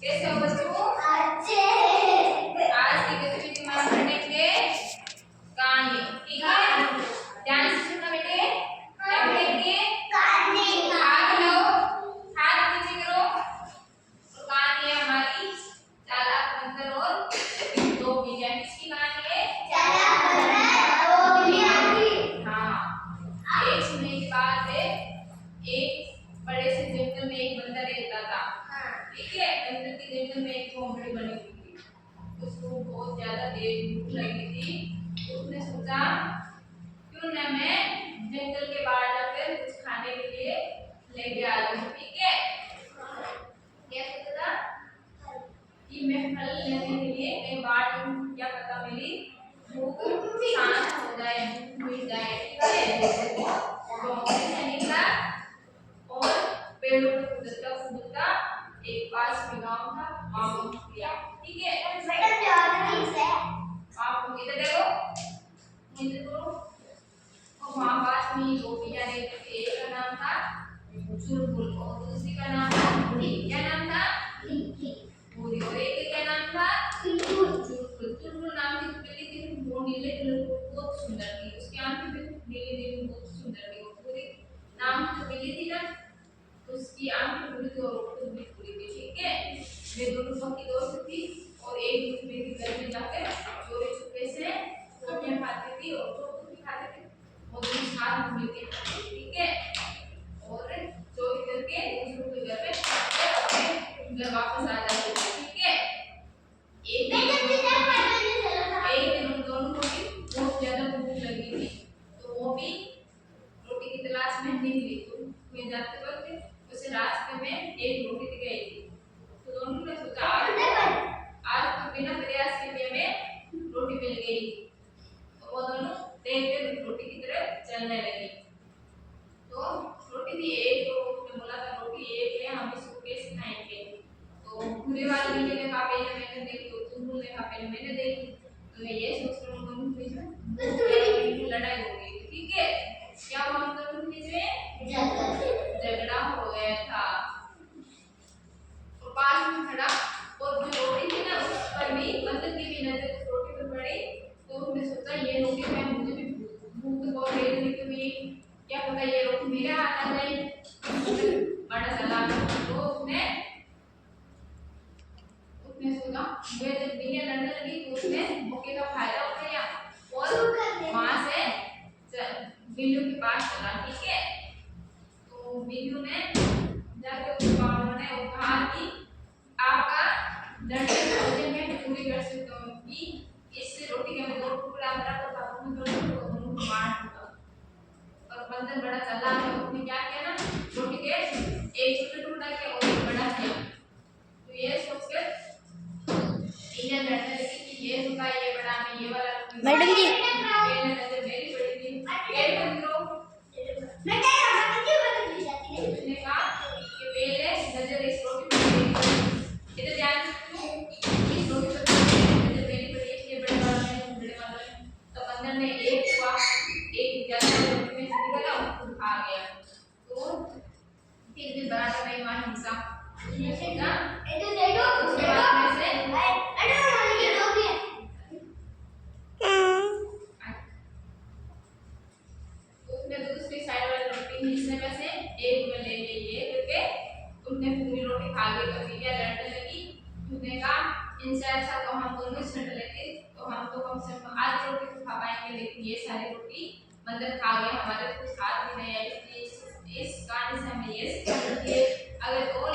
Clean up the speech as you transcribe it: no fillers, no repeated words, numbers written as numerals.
कैसे हो बच्चों? अच्छे। आज की गतिविधि में हम पढ़ेंगे कहानी। ठीक है, ध्यान से सुनना बेटे। क्या पढ़ेंगे? कहानी। हाथ लो, हाथ नीचे करो। तो कहानी है हमारी चालाक बंदर और दो बिल्लियां। किसकी कहानी है? चालाक बंदर और बिल्लियां की। हाँ, एक समय की बात है, एक बड़े से जंगल में एक बंदर रहता था। ठीक है, बंदर के जंगल में एक झोंपड़ी बनी हुई थी। उसको बहुत ज्यादा तेज भूख लगी थी। उसने सोचा क्यों न मैं जंगल के बाहर जाकर कुछ खाने के लिए लेके आ जाऊं। ठीक है, क्या सोचा कि मैं फल लेने के लिए कहीं बाहर जाऊं, क्या पता मेरी भूख शांत हो जाए, भूख मिट जाए। ठीक है, झोंपड़ी से निकला और पेड़ों पर कूदता एक पास में गांव था, वहां पहुंच गया। ठीक है, मैडम जॉर्नी से आप इधर देखो, इधर करो। और वहां पास में दो बिल्लियां रहती थी। एक का नाम था चुलबुल और दूसरी का नाम था भूरी। क्या नाम था? भूरी। और एक का क्या नाम था? चुलबुल। चुलबुल नाम की बिल्ली थी, वो नीले कलर की बहुत सुंदर थी। उसकी आंखें भी नीली नीली बहुत सुंदर थी। और भूरी नाम की जो बिल्ली थी ना, उसकी आंखें पूरी थी और खुद भी पूरी थी। ठीक है, वे दोनों पक्की दोस्त थी और एक दूसरे के घर में जाकर चोरी छुपे से रोटियां खाती थी और जो खुद भी खाते थे वो दोनों साथ मिलकर खाते थे। ठीक है, और चोरी करके दूसरों के घर में जाकर अपने घर वापस आ जाते थे। ठीक है, एक दिन उन दोनों को भी बहुत ज्यादा भूख लगी थी, तो वो भी रोटी की तलाश में निकली। तो वे जाते वक्त उसे रास्ते में एक रोटी दिख गई थी। तो दोनों ने सोचा आज तो बिना प्रयास के भी हमें रोटी मिल गई। तो वो दोनों तेज तेज रोटी की तरफ चलने लगे। तो रोटी थी एक, तो उसने बोला था रोटी एक है, हम इसको कैसे खाएंगे? तो पूरे वाले बिल्ली ने कहा पहले मैंने देखी, तो चुलबुल ने कहा पहले मैंने देखी। तो ये सोच रहे दोनों के बीच में लड़ाई हो गई। ठीक है, क्या हुआ हम दोनों के बीच में? झगड़ा हो गया था। और पास में खड़ा और जो रोटी थी ना, उस पर भी बंदर की भी नजर उस रोटी पर पड़ी। तो उसने सोचा ये रोटी मैं मुझे भी भूख तो बहुत तेज लगी हुई, क्या पता ये रोटी मेरे हाथ आ जाए। बड़ा चालाक तो उसने सोचा, वे जब बिल्लियां लड़ने लगी तो उसने मौके का फायदा उठाया और वहां से बिल्लियों के पास चला। ठीक है, तो बिल्लियों ने जाके उसको बनाने और कहा कि आपका लड़ने में पूरी कर सकता हूँ कि इस रोटी के मैं दो टुकड़ा बराबर काटूंगा, दोनों को मार दूंगा। और बंदर बड़ा चालाक है, उसने क्या किया ना, रोटी के एक छोटे टुकड़ा किया और एक बड़ा किया। तो ये सोचकर तीनों लड़ने लगी कि ये छोटा ये बड़ा, मैं ये वाला। मैडम जी पहले नजर मेरी बड़ी थी, ये बंदरों उसने कहा कि पहले नजर इस रोटी पर मेरी। इधर ध्यान से इस रोटी पर नजर मेरी पड़ी, इसलिए बड़े वाला है, बड़े वाला है। तो बंदर ने एक हुआ, एक ज्यादा रोटी में से निकला और खुद खा गया। तो फिर भी बराबर बेईमान हिंसा उसने सोचा उसके बाद में से उसने दूसरी साइड वाली रोटी हिस्से में से एक में ले ली। ये करके उसने पूरी रोटी खा गई। तो बिल्लियां लड़ने लगी। उसने कहा इनसे अच्छा तो हम दोनों ही छंट लेते, तो हम तो कम से कम आधी रोटी तो खा पाएंगे, लेकिन ये सारी रोटी बंदर खा गए, हमारे कुछ हाथ भी नहीं है। इसलिए इस कहानी से हमें ये सीखा मिलती है, अगर और